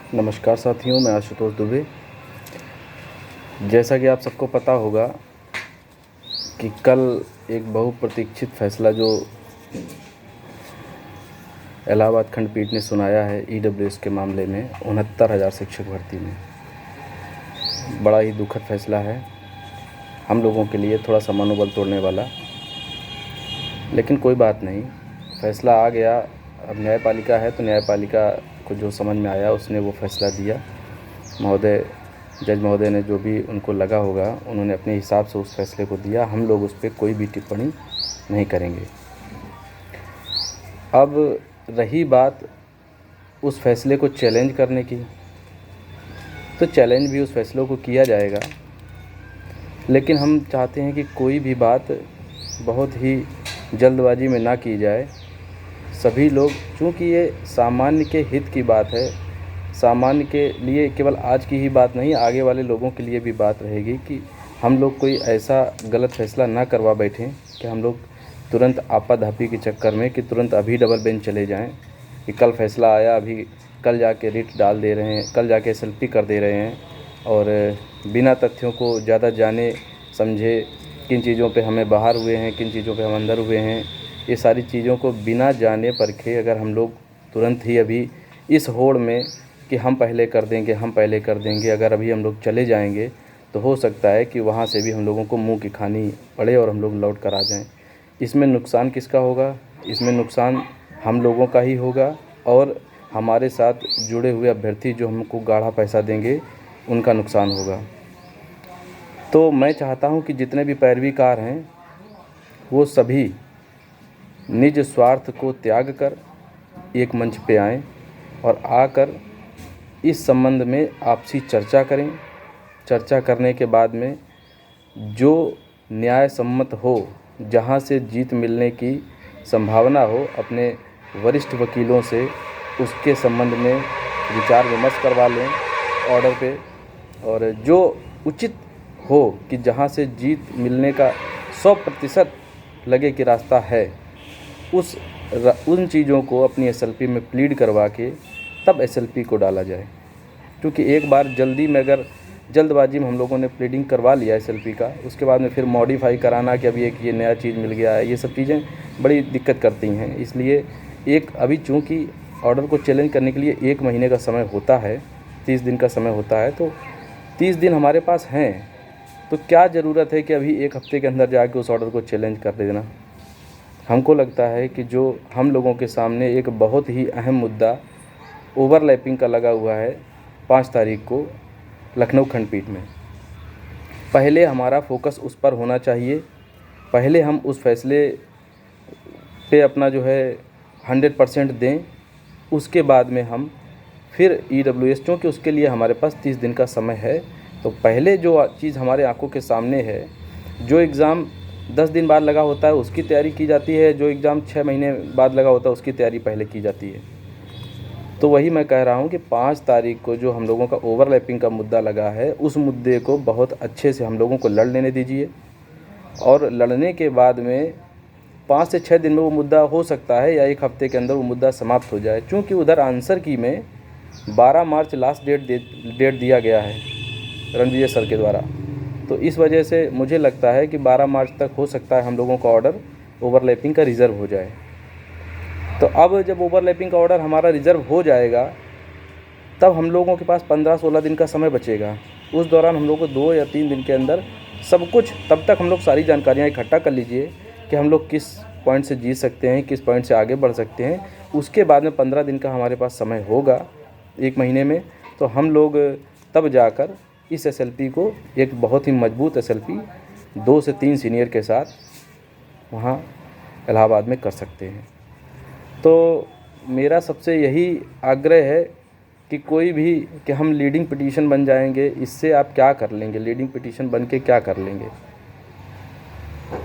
नमस्कार साथियों, मैं आशुतोष दुबे। जैसा कि आप सबको पता होगा कि कल एक बहुप्रतीक्षित फैसला जो इलाहाबाद खंडपीठ ने सुनाया है ईडब्ल्यूएस के मामले में 69,000 शिक्षक भर्ती में, बड़ा ही दुखद फैसला है हम लोगों के लिए, थोड़ा सा मनोबल तोड़ने वाला। लेकिन कोई बात नहीं, फैसला आ गया। अब न्यायपालिका है तो न्यायपालिका को जो समझ में आया उसने वो फैसला दिया। जज महोदय ने जो भी उनको लगा होगा उन्होंने अपने हिसाब से उस फैसले को दिया। हम लोग उस पर कोई भी टिप्पणी नहीं करेंगे। अब रही बात उस फैसले को चैलेंज करने की, तो चैलेंज भी उस फैसलों को किया जाएगा। लेकिन हम चाहते हैं कि कोई भी बात बहुत ही जल्दबाजी में ना की जाए। सभी लोग, चूँकि ये सामान्य के हित की बात है, सामान्य के लिए केवल आज की ही बात नहीं, आगे वाले लोगों के लिए भी बात रहेगी कि हम लोग कोई ऐसा गलत फैसला ना करवा बैठें कि हम लोग तुरंत आपाधापी के चक्कर में कि तुरंत अभी डबल बेंच चले जाएं कि कल फैसला आया, अभी कल जाके रिट डाल दे रहे हैं, कल जाके एसएलपी कर दे रहे हैं और बिना तथ्यों को ज़्यादा जाने समझे किन चीज़ों पे हमें बाहर हुए हैं, किन चीज़ों पे हम अंदर हुए हैं, ये सारी चीज़ों को बिना जाने परखे अगर हम लोग तुरंत ही अभी इस होड़ में कि हम पहले कर देंगे, अगर अभी हम लोग चले जाएंगे तो हो सकता है कि वहाँ से भी हम लोगों को मुंह की खानी पड़े और हम लोग लौट कर आ जाएं। इसमें नुकसान किसका होगा? इसमें नुकसान हम लोगों का ही होगा और हमारे साथ जुड़े हुए अभ्यर्थी जो हमको गाढ़ा पैसा देंगे उनका नुकसान होगा। तो मैं चाहता हूं कि जितने भी पैरवीकार हैं वो सभी निज स्वार्थ को त्याग कर एक मंच पे आएं और आकर इस संबंध में आपसी चर्चा करें। चर्चा करने के बाद में जो न्याय सम्मत हो, जहां से जीत मिलने की संभावना हो, अपने वरिष्ठ वकीलों से उसके संबंध में विचार विमर्श करवा लें ऑर्डर पे, और जो उचित हो कि जहां से जीत मिलने का 100% लगे कि रास्ता है, उन चीज़ों को अपनी एसएलपी में प्लीड करवा के तब एसएलपी को डाला जाए। क्योंकि एक बार जल्दबाजी में हम लोगों ने प्लीडिंग करवा लिया एसएलपी का, उसके बाद में फिर मॉडिफाई कराना कि अभी एक ये नया चीज़ मिल गया है, ये सब चीज़ें बड़ी दिक्कत करती हैं। इसलिए अभी चूँकि ऑर्डर को चैलेंज करने के लिए 1 महीने का समय होता है, 30 दिन का समय होता है, तो 30 दिन हमारे पास हैं, तो क्या ज़रूरत है कि अभी 1 हफ्ते के अंदर जाके उस ऑर्डर को चैलेंज कर देना। हमको लगता है कि जो हम लोगों के सामने एक बहुत ही अहम मुद्दा ओवरलैपिंग का लगा हुआ है 5 तारीख को लखनऊ खंडपीठ में, पहले हमारा फोकस उस पर होना चाहिए। पहले हम उस फैसले पे अपना जो है 100% दें, उसके बाद में हम फिर ईडब्ल्यूएस, क्योंकि उसके लिए हमारे पास 30 दिन का समय है। तो पहले जो चीज़ हमारे आंखों के सामने है, जो एग्ज़ाम 10 दिन बाद लगा होता है उसकी तैयारी की जाती है, जो एग्ज़ाम 6 महीने बाद लगा होता है उसकी तैयारी पहले की जाती है। तो वही मैं कह रहा हूँ कि 5 तारीख को जो हम लोगों का ओवरलैपिंग का मुद्दा लगा है, उस मुद्दे को बहुत अच्छे से हम लोगों को लड़ लेने दीजिए, और लड़ने के बाद में 5 से 6 दिन में वो मुद्दा हो सकता है या 1 हफ्ते के अंदर वो मुद्दा समाप्त हो जाए। चूँकि उधर आंसर की में 12 मार्च लास्ट डेट दिया गया है रणविजय सर के द्वारा, तो इस वजह से मुझे लगता है कि 12 मार्च तक हो सकता है हम लोगों का ऑर्डर ओवरलैपिंग का रिज़र्व हो जाए। तो अब जब ओवरलैपिंग का ऑर्डर हमारा रिज़र्व हो जाएगा, तब हम लोगों के पास 15-16 दिन का समय बचेगा। उस दौरान हम लोग को 2 या 3 दिन के अंदर सब कुछ, तब तक हम लोग सारी जानकारियाँ इकट्ठा कर लीजिए कि हम लोग किस पॉइंट से जीत सकते हैं, किस पॉइंट से आगे बढ़ सकते हैं। उसके बाद में 15 दिन का हमारे पास समय होगा 1 महीने में, तो हम लोग तब जाकर इस एसएलपी को एक बहुत ही मजबूत एसएलपी 2 से 3 सीनियर के साथ वहाँ इलाहाबाद में कर सकते हैं। तो मेरा सबसे यही आग्रह है कि कोई भी, कि हम लीडिंग पिटीशन बन जाएंगे, इससे आप क्या कर लेंगे? लीडिंग पिटीशन बन के क्या कर लेंगे?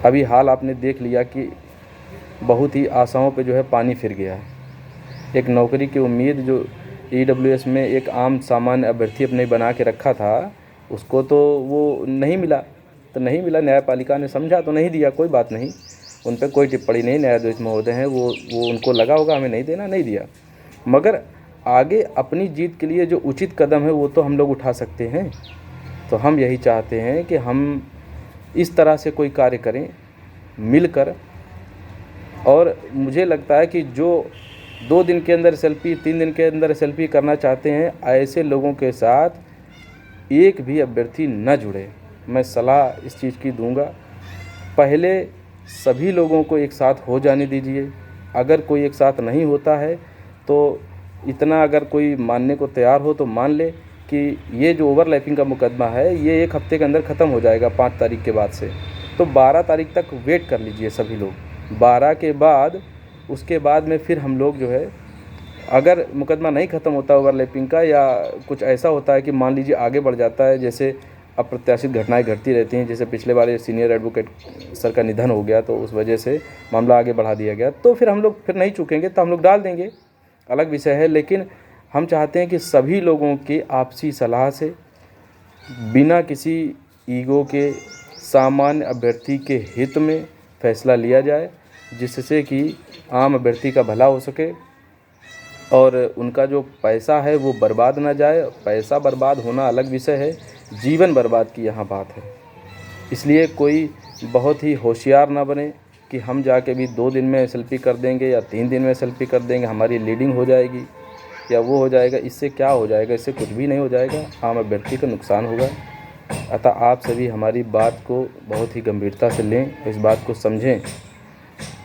अभी हाल आपने देख लिया कि बहुत ही आशाओं पे जो है पानी फिर गया है। एक नौकरी की उम्मीद जो ईडब्ल्यूएस में एक आम सामान्य अभ्यर्थी अपने बना के रखा था, उसको तो वो नहीं मिला, तो नहीं मिला। न्यायपालिका ने समझा तो नहीं दिया, कोई बात नहीं, उन पर कोई टिप्पणी नहीं। न्यायाधीश महोदय हैं, वो उनको लगा होगा हमें नहीं देना, नहीं दिया। मगर आगे अपनी जीत के लिए जो उचित कदम है वो तो हम लोग उठा सकते हैं। तो हम यही चाहते हैं कि हम इस तरह से कोई कार्य करें मिलकर। और मुझे लगता है कि जो 2 दिन के अंदर सेल्फी, 3 दिन के अंदर सेल्फी करना चाहते हैं, ऐसे लोगों के साथ एक भी अभ्यर्थी न जुड़े। मैं सलाह इस चीज़ की दूंगा, पहले सभी लोगों को एक साथ हो जाने दीजिए। अगर कोई एक साथ नहीं होता है तो इतना अगर कोई मानने को तैयार हो तो मान ले कि ये जो ओवरलैपिंग का मुकदमा है ये 1 हफ्ते के अंदर ख़त्म हो जाएगा 5 तारीख के बाद से। तो 12 तारीख तक वेट कर लीजिए सभी लोग। 12 के बाद उसके बाद में फिर हम लोग जो है, अगर मुकदमा नहीं ख़त्म होता ओवरलैपिंग का, या कुछ ऐसा होता है कि मान लीजिए आगे बढ़ जाता है, जैसे अप्रत्याशित घटनाएं घटती रहती हैं, जैसे पिछले बार सीनियर एडवोकेट सर का निधन हो गया तो उस वजह से मामला आगे बढ़ा दिया गया, तो फिर हम लोग फिर नहीं चूकेंगे तो हम लोग डाल देंगे, अलग विषय है। लेकिन हम चाहते हैं कि सभी लोगों की आपसी सलाह से, बिना किसी ईगो के, सामान्य अभ्यर्थी के हित में फैसला लिया जाए, जिससे कि आम अभ्यर्थी का भला हो सके और उनका जो पैसा है वो बर्बाद ना जाए। पैसा बर्बाद होना अलग विषय है, जीवन बर्बाद की यहाँ बात है। इसलिए कोई बहुत ही होशियार ना बने कि हम जाके भी 2 दिन में एसएलपी कर देंगे या 3 दिन में एसएलपी कर देंगे, हमारी लीडिंग हो जाएगी या वो हो जाएगा। इससे क्या हो जाएगा? इससे कुछ भी नहीं हो जाएगा, आम अभ्यर्थी का नुकसान होगा। अतः आप सभी हमारी बात को बहुत ही गंभीरता से लें, इस बात को समझें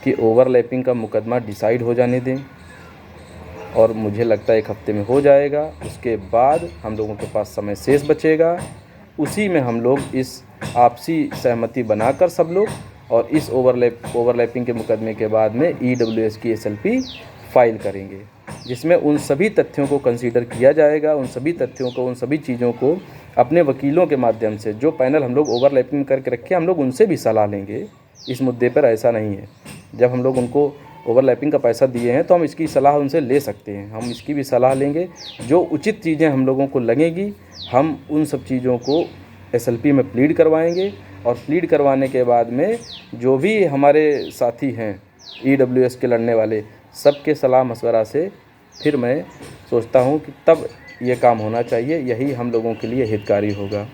कि ओवरलैपिंग का मुकदमा डिसाइड हो जाने दें, और मुझे लगता है 1 हफ्ते में हो जाएगा। उसके बाद हम लोगों के पास समय शेष बचेगा, उसी में हम लोग इस आपसी सहमति बनाकर सब लोग, और इस ओवरलैपिंग के मुकदमे के बाद में EWS की SLP फाइल करेंगे, जिसमें उन सभी तथ्यों को कंसीडर किया जाएगा, उन सभी तथ्यों को, उन सभी चीज़ों को अपने वकीलों के माध्यम से, जो पैनल हम लोग ओवरलैपिंग करके रखे, हम लोग उनसे भी सलाह लेंगे इस मुद्दे पर। ऐसा नहीं है, जब हम लोग उनको ओवरलैपिंग का पैसा दिए हैं तो हम इसकी सलाह उनसे ले सकते हैं, हम इसकी भी सलाह लेंगे। जो उचित चीज़ें हम लोगों को लगेंगी, हम उन सब चीज़ों को SLP में प्लीड करवाएंगे, और प्लीड करवाने के बाद में जो भी हमारे साथी हैं EWS के लड़ने वाले, सबके सलाह मशवरा से फिर मैं सोचता हूँ कि तब ये काम होना चाहिए, यही हम लोगों के लिए हितकारी होगा।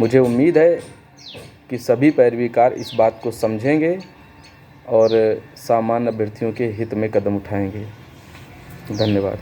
मुझे उम्मीद है कि सभी पैरवीकार इस बात को समझेंगे और सामान्य अभ्यर्थियों के हित में कदम उठाएंगे। धन्यवाद।